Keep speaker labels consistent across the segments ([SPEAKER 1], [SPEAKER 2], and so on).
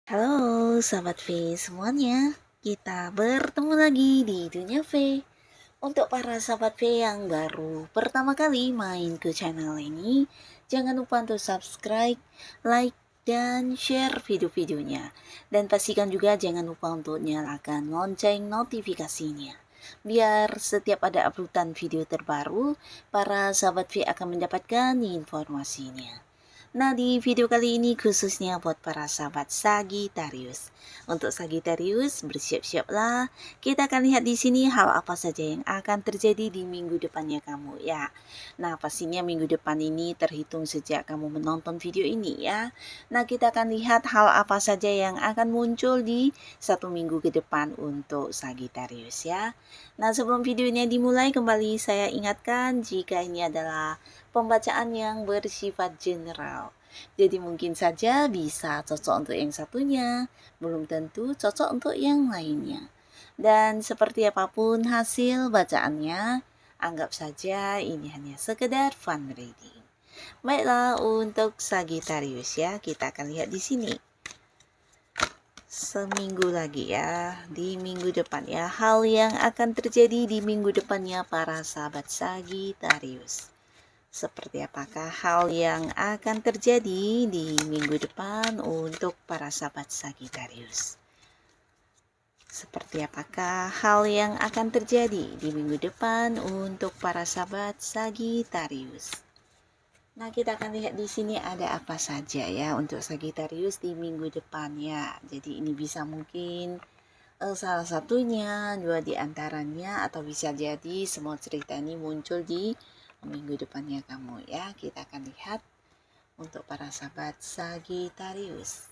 [SPEAKER 1] Halo sahabat V semuanya, kita bertemu lagi di Dunia V. Untuk para sahabat V yang baru pertama kali main ke channel ini, jangan lupa untuk subscribe, like, dan share video-videonya. Dan pastikan juga jangan lupa untuk nyalakan lonceng notifikasinya. Biar setiap ada uploadan video terbaru, para sahabat V akan mendapatkan informasinya. Nah, di video kali ini khususnya buat para sahabat Sagittarius. Untuk Sagittarius, bersiap-siaplah. Kita akan lihat di sini hal apa saja yang akan terjadi di minggu depannya kamu ya. Nah, pastinya minggu depan ini terhitung sejak kamu menonton video ini ya. Nah, kita akan lihat hal apa saja yang akan muncul di satu minggu ke depan untuk Sagittarius ya. Nah, sebelum videonya dimulai, kembali saya ingatkan jika ini adalah pembacaan yang bersifat general. Jadi mungkin saja bisa cocok untuk yang satunya, belum tentu cocok untuk yang lainnya. Dan seperti apapun hasil bacaannya, anggap saja ini hanya sekedar fun reading. Baiklah, untuk Sagittarius ya, kita akan lihat di sini. Seminggu lagi ya, di minggu depan ya, hal yang akan terjadi di minggu depannya para sahabat Sagittarius. Seperti apakah hal yang akan terjadi di minggu depan untuk para sahabat Sagittarius? Seperti apakah hal yang akan terjadi di minggu depan untuk para sahabat Sagittarius? Nah, kita akan lihat di sini ada apa saja ya untuk Sagittarius di minggu depan ya. Jadi ini bisa mungkin salah satunya, dua di antaranya, atau bisa jadi semua cerita ini muncul di minggu depannya kamu ya. Kita akan lihat untuk para sahabat Sagittarius.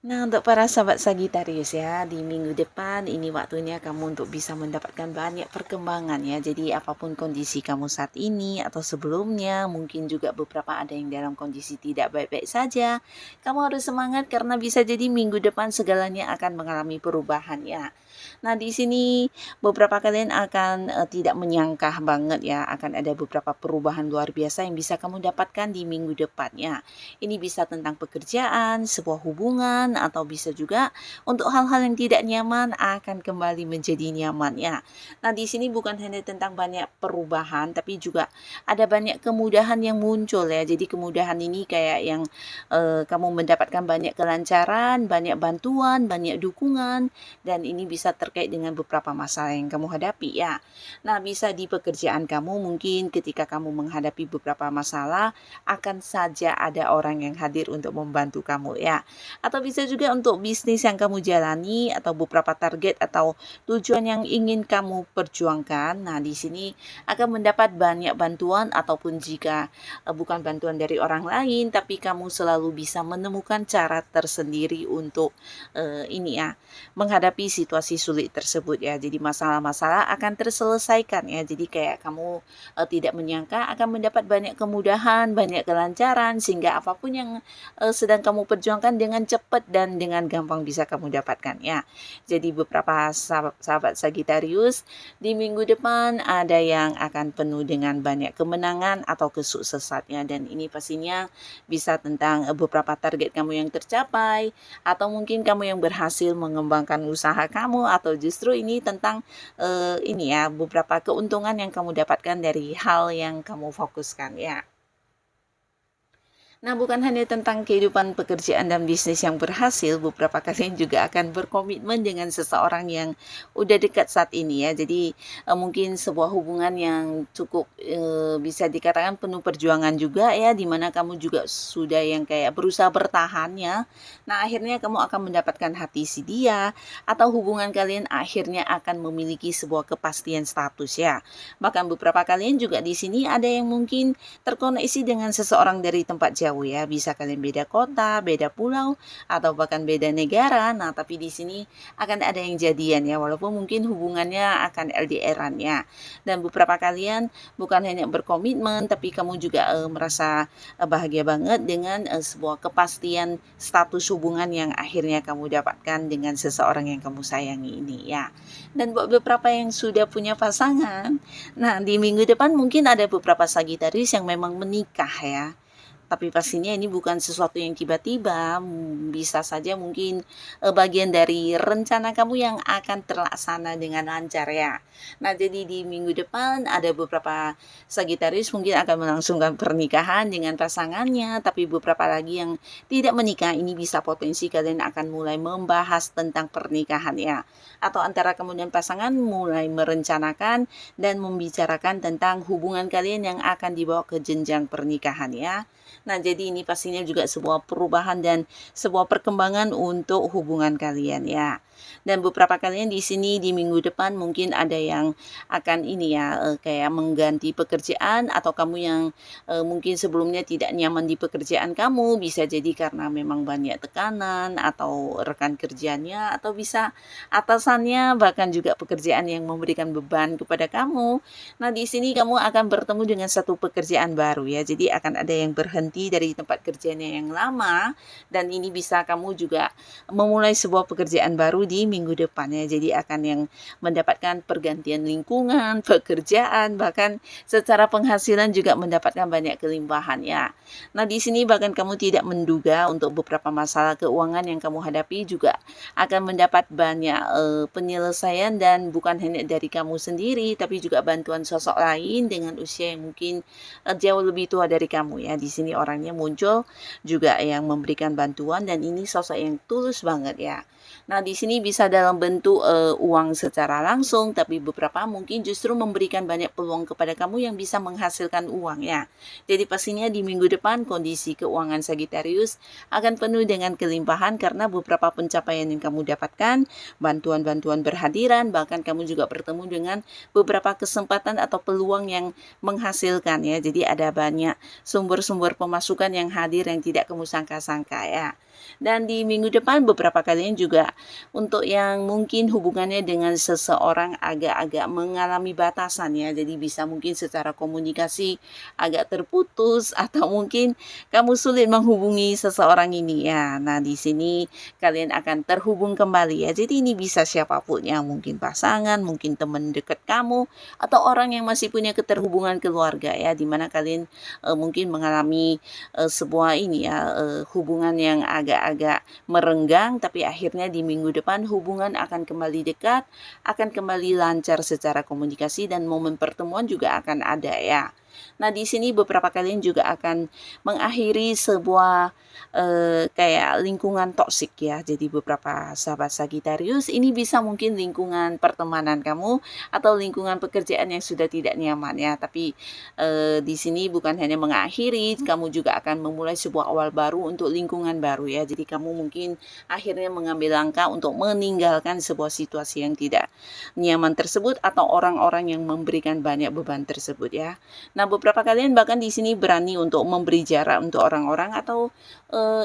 [SPEAKER 1] Nah, untuk para sahabat Sagittarius ya, di minggu depan ini waktunya kamu untuk bisa mendapatkan banyak perkembangan ya. Jadi apapun kondisi kamu saat ini atau sebelumnya, mungkin juga beberapa ada yang dalam kondisi tidak baik-baik saja. Kamu harus semangat karena bisa jadi minggu depan segalanya akan mengalami perubahan ya. Nah, di sini beberapa kalian akan tidak menyangka banget ya, akan ada beberapa perubahan luar biasa yang bisa kamu dapatkan di minggu depannya. Ini bisa tentang pekerjaan, sebuah hubungan, atau bisa juga untuk hal-hal yang tidak nyaman akan kembali menjadi nyaman ya. Nah, di sini bukan hanya tentang banyak perubahan, tapi juga ada banyak kemudahan yang muncul ya. Jadi kemudahan ini kayak yang kamu mendapatkan banyak kelancaran, banyak bantuan, banyak dukungan, dan ini bisa terkait dengan beberapa masalah yang kamu hadapi ya. Nah, bisa di pekerjaan kamu mungkin ketika kamu menghadapi beberapa masalah akan saja ada orang yang hadir untuk membantu kamu ya. Atau bisa juga untuk bisnis yang kamu jalani atau beberapa target atau tujuan yang ingin kamu perjuangkan. Nah, di sini akan mendapat banyak bantuan ataupun jika bukan bantuan dari orang lain tapi kamu selalu bisa menemukan cara tersendiri untuk ini ya, menghadapi situasi sulit tersebut ya. Jadi masalah-masalah akan terselesaikan ya. Jadi kayak kamu tidak menyangka akan mendapat banyak kemudahan, banyak kelancaran sehingga apapun yang sedang kamu perjuangkan dengan cepat dan dengan gampang bisa kamu dapatkan ya. Jadi beberapa sahabat Sagittarius di minggu depan ada yang akan penuh dengan banyak kemenangan atau kesuksesannya, dan ini pastinya bisa tentang beberapa target kamu yang tercapai atau mungkin kamu yang berhasil mengembangkan usaha kamu, atau justru ini tentang ini ya, beberapa keuntungan yang kamu dapatkan dari hal yang kamu fokuskan ya. Nah, bukan hanya tentang kehidupan pekerjaan dan bisnis yang berhasil, beberapa kalian juga akan berkomitmen dengan seseorang yang udah dekat saat ini ya. Jadi mungkin sebuah hubungan yang cukup bisa dikatakan penuh perjuangan juga ya, dimana kamu juga sudah yang kayak berusaha bertahan ya. Nah, akhirnya kamu akan mendapatkan hati si dia, atau hubungan kalian akhirnya akan memiliki sebuah kepastian status ya. Bahkan beberapa kalian juga di sini ada yang mungkin terkoneksi dengan seseorang dari tempat jauh jauh ya, bisa kalian beda kota, beda pulau, atau bahkan beda negara. Nah, tapi di sini akan ada yang jadian ya, walaupun mungkin hubungannya akan LDR-an ya. Dan beberapa kalian bukan hanya berkomitmen, tapi kamu juga merasa bahagia banget dengan sebuah kepastian status hubungan yang akhirnya kamu dapatkan dengan seseorang yang kamu sayangi ini ya. Dan buat beberapa yang sudah punya pasangan, nah di minggu depan mungkin ada beberapa Sagitarius yang memang menikah ya. Tapi pastinya ini bukan sesuatu yang tiba-tiba, bisa saja mungkin bagian dari rencana kamu yang akan terlaksana dengan lancar ya. Nah, jadi di minggu depan ada beberapa Sagitarius mungkin akan melangsungkan pernikahan dengan pasangannya, tapi beberapa lagi yang tidak menikah ini bisa potensi kalian akan mulai membahas tentang pernikahan ya. Atau antara kamu dan pasangan mulai merencanakan dan membicarakan tentang hubungan kalian yang akan dibawa ke jenjang pernikahan ya. Nah, jadi ini pastinya juga sebuah perubahan dan sebuah perkembangan untuk hubungan kalian ya. Dan beberapa kalian di sini di minggu depan mungkin ada yang akan ini ya, kayak mengganti pekerjaan, atau kamu yang mungkin sebelumnya tidak nyaman di pekerjaan kamu, bisa jadi karena memang banyak tekanan atau rekan kerjanya, atau bisa atasannya, bahkan juga pekerjaan yang memberikan beban kepada kamu. Nah, di sini kamu akan bertemu dengan satu pekerjaan baru ya. Jadi akan ada yang berhenti dari tempat kerjanya yang lama, dan ini bisa kamu juga memulai sebuah pekerjaan baru di minggu depannya. Jadi akan yang mendapatkan pergantian lingkungan, pekerjaan, bahkan secara penghasilan juga mendapatkan banyak kelimpahan ya. Nah, di sini bahkan kamu tidak menduga untuk beberapa masalah keuangan yang kamu hadapi juga akan mendapat banyak penyelesaian, dan bukan hanya dari kamu sendiri, tapi juga bantuan sosok lain dengan usia yang mungkin jauh lebih tua dari kamu ya. Di sini orangnya muncul juga yang memberikan bantuan, dan ini sosok yang tulus banget ya. Nah, di sini bisa dalam bentuk uang secara langsung, tapi beberapa mungkin justru memberikan banyak peluang kepada kamu yang bisa menghasilkan uang ya. Jadi pastinya di minggu depan kondisi keuangan Sagittarius akan penuh dengan kelimpahan karena beberapa pencapaian yang kamu dapatkan, bantuan-bantuan berhadiran, bahkan kamu juga bertemu dengan beberapa kesempatan atau peluang yang menghasilkan ya. Jadi ada banyak sumber-sumber pemasukan yang hadir yang tidak kamu sangka-sangka ya. Dan di minggu depan beberapa kalian juga untuk yang mungkin hubungannya dengan seseorang agak-agak mengalami batasan ya. Jadi bisa mungkin secara komunikasi agak terputus, atau mungkin kamu sulit menghubungi seseorang ini ya. Nah, di sini kalian akan terhubung kembali ya. Jadi ini bisa siapapun ya, mungkin pasangan, mungkin teman dekat kamu, atau orang yang masih punya keterhubungan keluarga ya, dimana kalian mungkin mengalami sebuah ini ya, hubungan yang agak-agak merenggang, tapi akhirnya di minggu depan hubungan akan kembali dekat, akan kembali lancar secara komunikasi, dan momen pertemuan juga akan ada ya. Nah, di sini beberapa kalian juga akan mengakhiri sebuah kayak lingkungan toksik ya. Jadi beberapa sahabat Sagittarius ini bisa mungkin lingkungan pertemanan kamu atau lingkungan pekerjaan yang sudah tidak nyaman ya. Tapi di sini bukan hanya mengakhiri, kamu juga akan memulai sebuah awal baru untuk lingkungan baru ya. Jadi kamu mungkin akhirnya mengambil langkah untuk meninggalkan sebuah situasi yang tidak nyaman tersebut, atau orang-orang yang memberikan banyak beban tersebut ya. Nah, beberapa kalian bahkan di sini berani untuk memberi jarak untuk orang-orang, atau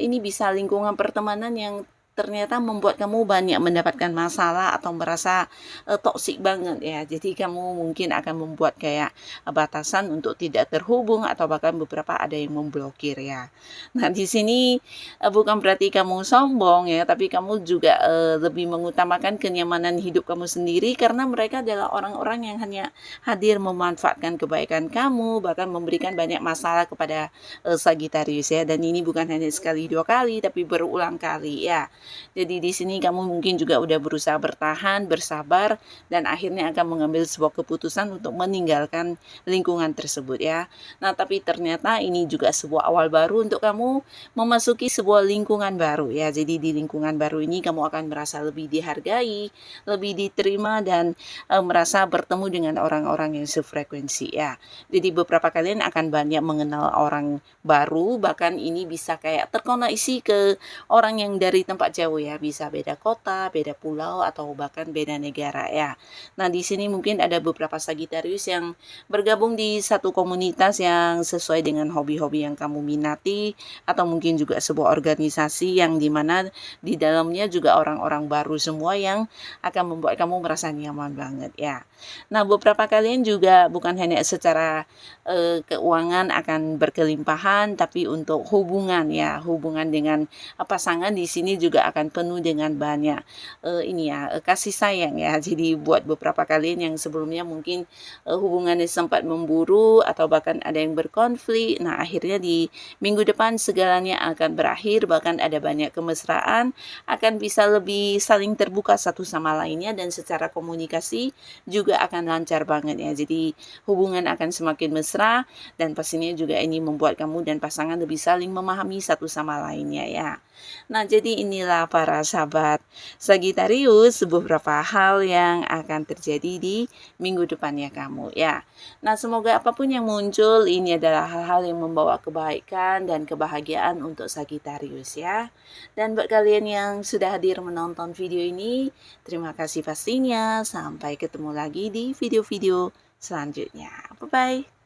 [SPEAKER 1] ini bisa lingkungan pertemanan yang ternyata membuat kamu banyak mendapatkan masalah atau merasa toksik banget ya. Jadi kamu mungkin akan membuat kayak batasan untuk tidak terhubung, atau bahkan beberapa ada yang memblokir ya. Nah, di sini bukan berarti kamu sombong ya, tapi kamu juga lebih mengutamakan kenyamanan hidup kamu sendiri, karena mereka adalah orang-orang yang hanya hadir memanfaatkan kebaikan kamu, bahkan memberikan banyak masalah kepada Sagittarius ya. Dan ini bukan hanya sekali dua kali, tapi berulang kali ya. Jadi di sini kamu mungkin juga udah berusaha bertahan, bersabar, dan akhirnya akan mengambil sebuah keputusan untuk meninggalkan lingkungan tersebut ya. Nah, tapi ternyata ini juga sebuah awal baru untuk kamu memasuki sebuah lingkungan baru ya. Jadi di lingkungan baru ini kamu akan merasa lebih dihargai, lebih diterima, dan merasa bertemu dengan orang-orang yang sefrekuensi ya. Jadi beberapa kalian akan banyak mengenal orang baru, bahkan ini bisa kayak terkoneksi ke orang yang dari tempat jauh ya, bisa beda kota, beda pulau, atau bahkan beda negara ya. Nah, di sini mungkin ada beberapa Sagittarius yang bergabung di satu komunitas yang sesuai dengan hobi-hobi yang kamu minati, atau mungkin juga sebuah organisasi yang dimana di dalamnya juga orang-orang baru semua yang akan membuat kamu merasa nyaman banget ya. Nah, beberapa kalian juga bukan hanya secara keuangan akan berkelimpahan, tapi untuk hubungan ya, hubungan dengan pasangan di sini juga akan penuh dengan banyak kasih sayang ya. Jadi buat beberapa kalian yang sebelumnya mungkin hubungannya sempat memburu atau bahkan ada yang berkonflik, nah akhirnya di minggu depan segalanya akan berakhir, bahkan ada banyak kemesraan, akan bisa lebih saling terbuka satu sama lainnya, dan secara komunikasi juga akan lancar banget ya. Jadi hubungan akan semakin mesra, dan pastinya juga ini membuat kamu dan pasangan lebih saling memahami satu sama lainnya ya. Nah, jadi inilah para sahabat Sagittarius, beberapa hal yang akan terjadi di minggu depannya kamu ya. Nah, semoga apapun yang muncul ini adalah hal-hal yang membawa kebaikan dan kebahagiaan untuk Sagittarius ya. Dan buat kalian yang sudah hadir menonton video ini, terima kasih pastinya. Sampai ketemu lagi di video-video selanjutnya. Bye-bye.